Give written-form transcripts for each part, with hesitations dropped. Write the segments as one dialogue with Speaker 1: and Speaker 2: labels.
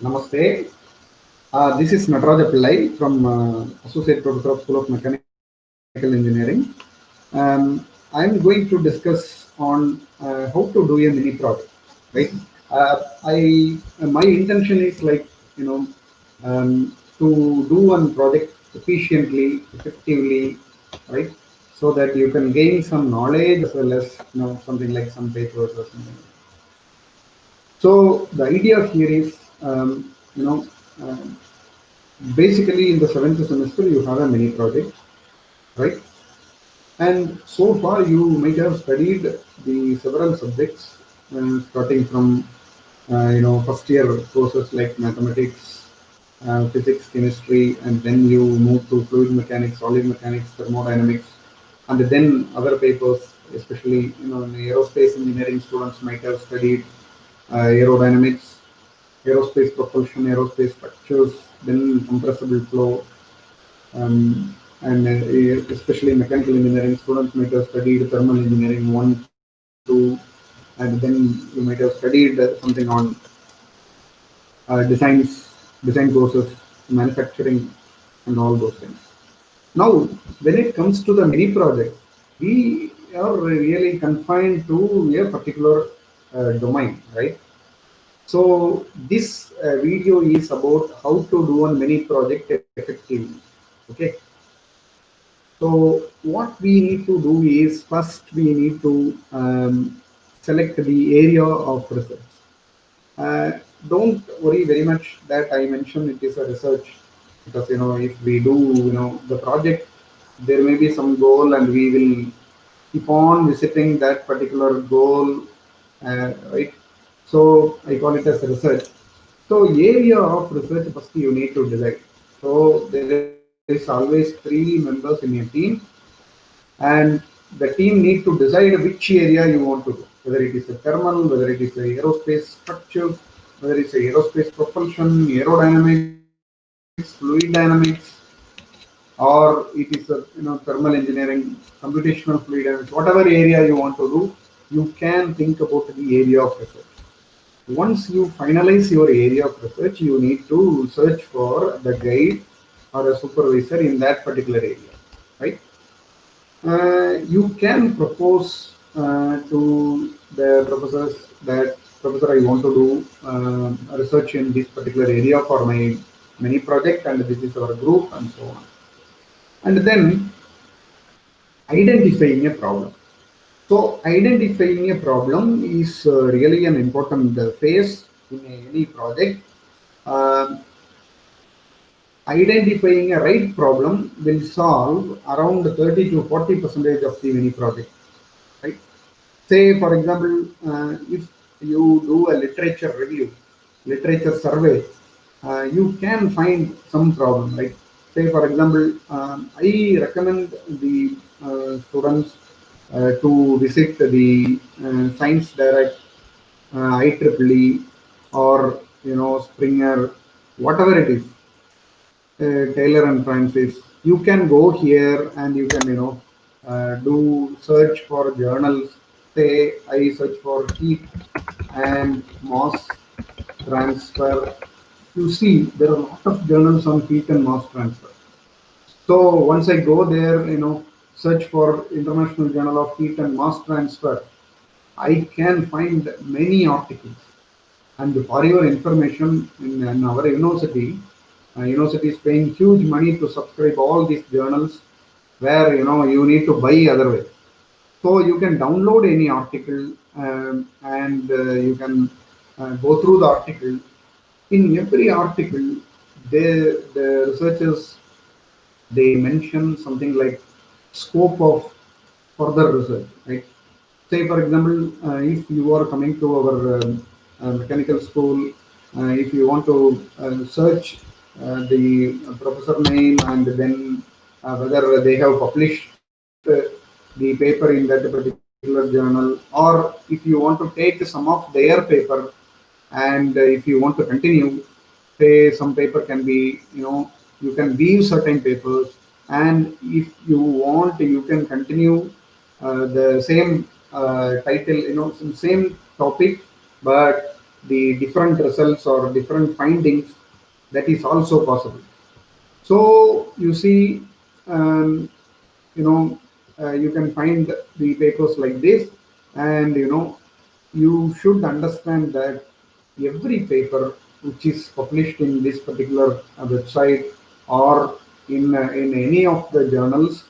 Speaker 1: Namaste. This is Nataraja Pillai from Associate Professor of School of Mechanical Engineering. I'm going to discuss on how to do a mini project. Right? My intention is like you know to do one project efficiently, effectively, right? So that you can gain some knowledge as well as something like some papers or something. So the idea here is, you know, uh, basically in the seventh semester you have a mini project, right? And so far you might have studied the several subjects, starting from first year courses like mathematics, physics, chemistry, and then you move to fluid mechanics, solid mechanics, thermodynamics, and then other papers, especially in aerospace engineering students might have studied aerodynamics, aerospace propulsion, aerospace structures, then compressible flow, and especially mechanical engineering students might have studied thermal engineering 1, 2, and then you might have studied something on design courses, manufacturing, and all those things. Now, when it comes to the mini project, we are really confined to a particular domain, right? So this video is about how to do a mini project effectively. Okay. So what we need to do is first we need to select the area of research. Uh, don't worry very much that I mentioned it is a research, because if we do the project, there may be some goal and we will keep on visiting that particular goal, right? So I call it as research. So area of research first you need to decide. So there is always three members in your team, and the team need to decide which area you want to do, whether it is a thermal, whether it is a aerospace structure, whether it's a aerospace propulsion, aerodynamics, fluid dynamics, or it is a thermal engineering, computational fluid dynamics, whatever area you want to do, you can think about the area of research. Once you finalize your area of research, you need to search for the guide or a supervisor in that particular area, right? You can propose to the professors that, Professor, I want to do research in this particular area for my mini project, and this is our group, and so on. And then identifying a problem. So identifying a problem is really an important phase in any project. Um Identifying a right problem will solve around 30 to 40% of the mini project, right? Say, for example, if you do a literature review, literature survey, you can find some problem. Like, say, for example, I recommend the students to visit the Science Direct, IEEE, or Springer, whatever it is, Taylor and Francis. You can go here and you can do search for journals. Say I search for heat and mass transfer. You see there are a lot of journals on heat and mass transfer. So once I go there, search for International Journal of Heat and Mass Transfer, I can find many articles. And for your information, in our university, university is paying huge money to subscribe all these journals, where you need to buy otherwise. So you can download any article, and you can go through the article. In every article, the researchers, they mention something like scope of further research, right? Say, for example, if you are coming to our mechanical school, if you want to search the professor name, and then whether they have published the paper in that particular journal, or if you want to take some of their paper, and if you want to continue, say some paper can be, you can view certain papers, and if you want, you can continue the same title, some same topic, but the different results or different findings, that is also possible. So you see, um, you know, you can find the papers like this, and you should understand that every paper which is published in this particular website or in any of the journals,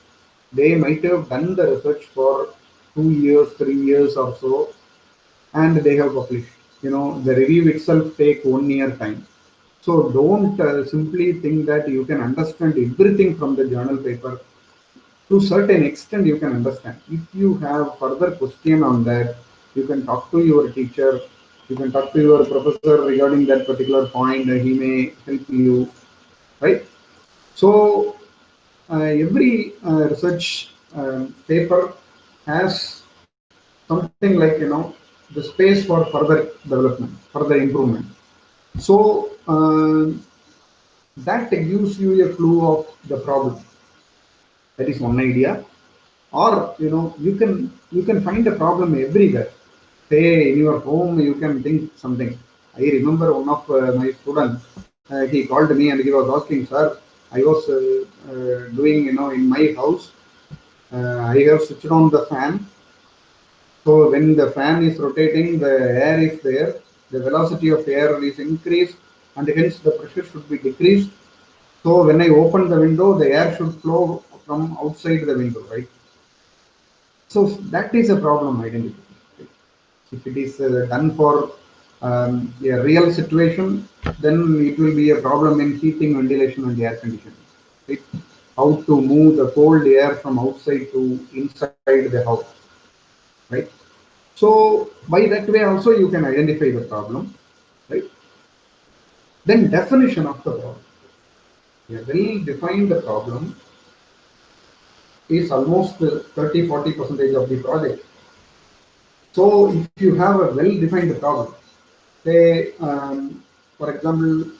Speaker 1: they might have done the research for 2 years, 3 years or so, and they have published. The review itself take 1 year time. So don't simply think that you can understand everything from the journal paper. To certain extent you can understand. If you have further question on that, you can talk to your teacher, you can talk to your professor regarding that particular point, he may help you, right? So every research paper has something like the space for further development, further improvement. So that gives you a clue of the problem. That is one idea. Or you can find a problem everywhere. Say in your home you can think something. I remember one of my students, he called me and he was asking, sir, I was doing in my house, I have switched on the fan. So when the fan is rotating, the air is there, the velocity of air is increased, and hence the pressure should be decreased. So when I open the window, the air should flow from outside the window, right? So that is a problem identity. If it is done for a real situation, then it will be a problem in heating, ventilation, and air conditioning. Right? How to move the cold air from outside to inside the house. Right? So by that way also you can identify the problem. Right? Then definition of the problem. A well-defined problem is almost 30-40% of the project. So if you have a well-defined problem, say, for example,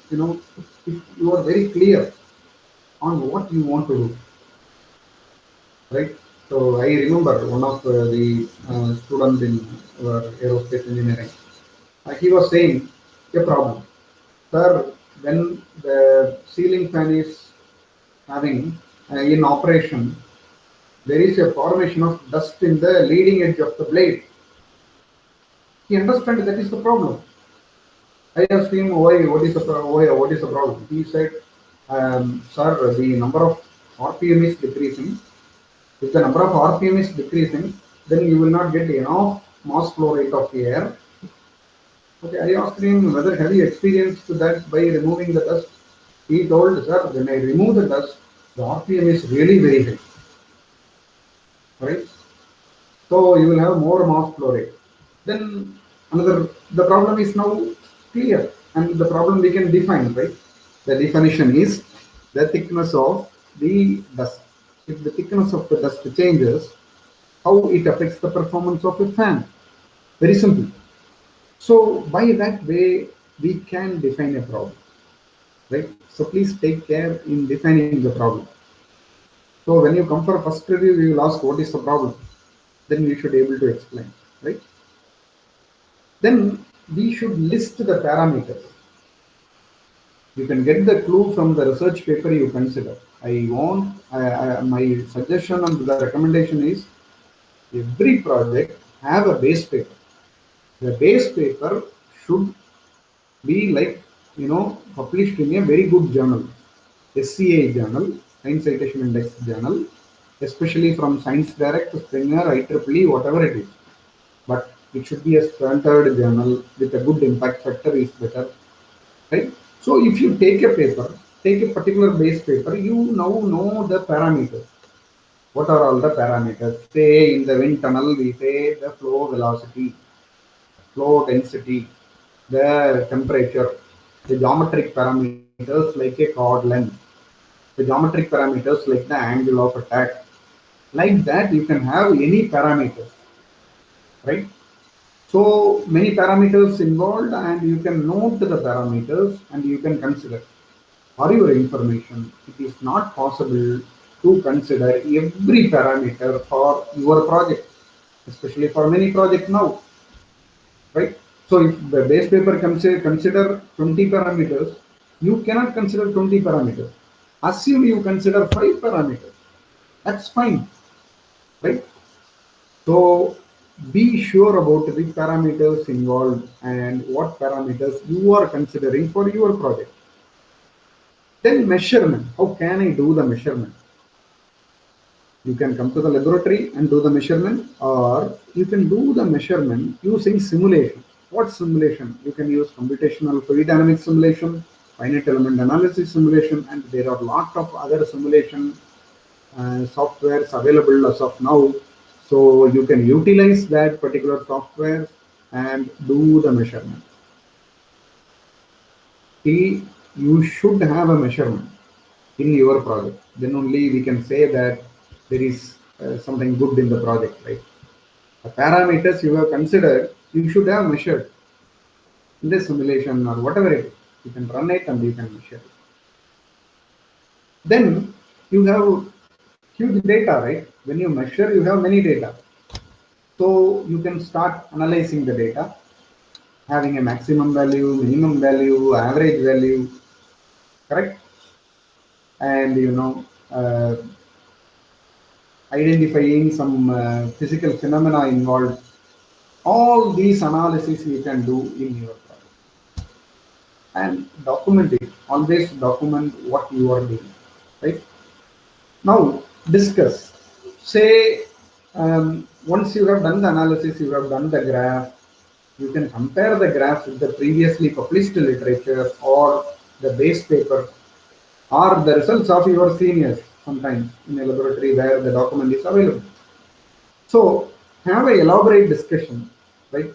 Speaker 1: if you are very clear on what you want to do, right? So I remember one of the students in aerospace engineering. He was saying a problem, sir. When the ceiling fan is having in operation, there is a formation of dust in the leading edge of the blade. He understands that is the problem. I asked him why, what is the problem? He said, sir, the number of RPM is decreasing. If the number of RPM is decreasing, then you will not get enough mass flow rate of the air. Okay, I asked him whether have you experienced that by removing the dust. He told, sir, when I remove the dust, the RPM is really very high. Right? So you will have more mass flow rate. Then the problem is now clear, and the problem we can define, right? The definition is the thickness of the dust. If the thickness of the dust changes, how it affects the performance of a fan. Very simple. So by that way, we can define a problem, right? So please take care in defining the problem. So when you come for first review, you will ask what is the problem. Then you should be able to explain, right? Then we should list the parameters. You can get the clue from the research paper you consider. My suggestion and the recommendation is every project have a base paper. The base paper should be like, published in a very good journal, SCI journal, Science Citation Index journal, especially from Science Direct, Springer, IEEE, whatever it is. But it should be a standard journal with a good impact factor is better, right? So if you take a paper, take a particular base paper, you now know the parameters. What are all the parameters? Say in the wind tunnel, we say the flow velocity, flow density, the temperature, the geometric parameters like a chord length, the geometric parameters like the angle of attack. Like that, you can have any parameters, right? So many parameters involved, and you can note the parameters and you can consider. For your information, it is not possible to consider every parameter for your project, especially for many projects now, right? So if the base paper consider 20 parameters, you cannot consider 20 parameters. Assume you consider 5 parameters. That's fine, right? So be sure about the parameters involved and what parameters you are considering for your project. Then measurement. How can I do the measurement? You can come to the laboratory and do the measurement, or you can do the measurement using simulation. What simulation? You can use computational fluid dynamics simulation, finite element analysis simulation, and there are a lot of other simulation softwares available as of now. So you can utilize that particular software and do the measurement. See, you should have a measurement in your project. Then only we can say that there is something good in the project, right? The parameters you have considered, you should have measured in the simulation or whatever it is. You can run it and you can measure it. Then you have huge data, right? When you measure, you have many data. So you can start analyzing the data, having a maximum value, minimum value, average value, correct? And identifying some physical phenomena involved. All these analysis you can do in your project and document it. Always document what you are doing, right? Now discuss. Say once you have done the analysis, you have done the graph. You can compare the graph with the previously published literature or the base paper or the results of your seniors sometimes in a laboratory where the document is available. So have a elaborate discussion, right?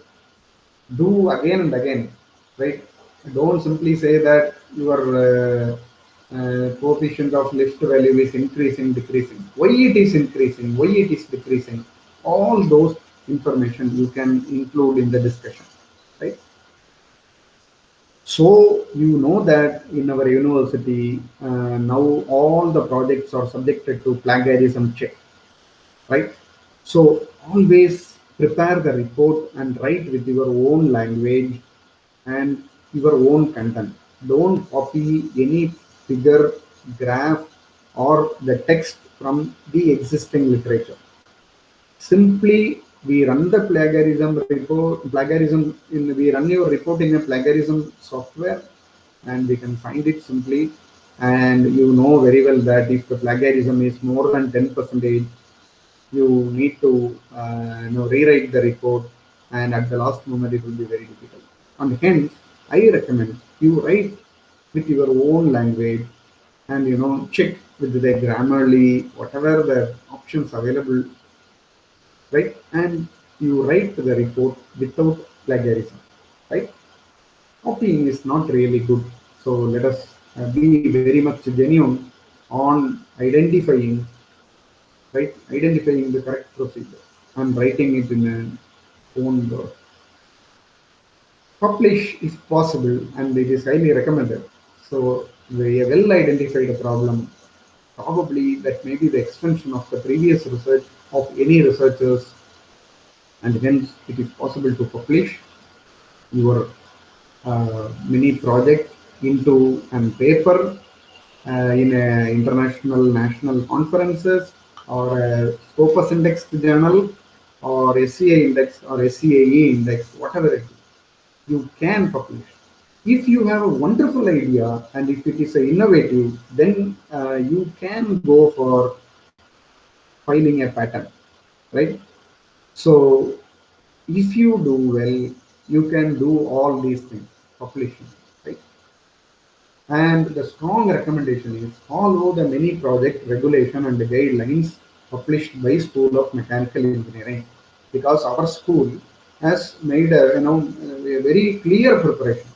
Speaker 1: Do again and again, right? Don't simply say that your coefficient of lift value is increasing, decreasing. Why it is increasing? Why it is decreasing? All those information you can include in the discussion, right? So you know that in our university now all the projects are subjected to plagiarism check, right? So always prepare the report and write with your own language and your own content. Don't copy any figure, graph, or the text from the existing literature. Simply, we run the plagiarism report, we run your report in a plagiarism software, and we can find it simply. And you know very well that if the plagiarism is more than 10%, you need to rewrite the report, and at the last moment it will be very difficult. And hence, I recommend you write with your own language and check with the Grammarly, whatever the options available, right? And you write the report without plagiarism, right? Copying is not really good. So let us be very much genuine on identifying the correct procedure and writing it in a own word. Publish is possible and it is highly recommended. So a well identified problem, probably that may be the extension of the previous research of any researchers, and hence it is possible to publish your mini project into a paper in international national conferences or a Scopus indexed journal or SCA index or SCAE index, whatever it is, you can publish. If you have a wonderful idea and if it is innovative, then you can go for filing a patent, right? So if you do well, you can do all these things, publishing, right? And the strong recommendation is follow the many project regulation and the guidelines published by School of Mechanical Engineering, because our school has made a very clear preparation.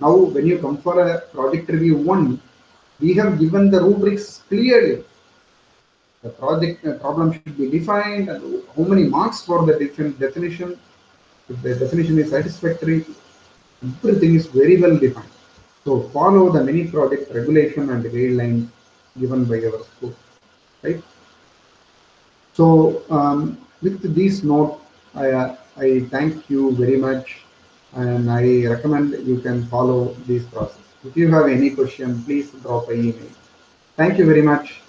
Speaker 1: Now, when you come for a project review one, we have given the rubrics clearly. The project problem should be defined and how many marks for the definition. If the definition is satisfactory, everything is very well defined. So follow the mini project regulation and guidelines given by our school, right? So with this note, I thank you very much and I recommend you can follow this process. If you have any question, please drop an email. Thank you very much.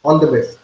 Speaker 1: All the best.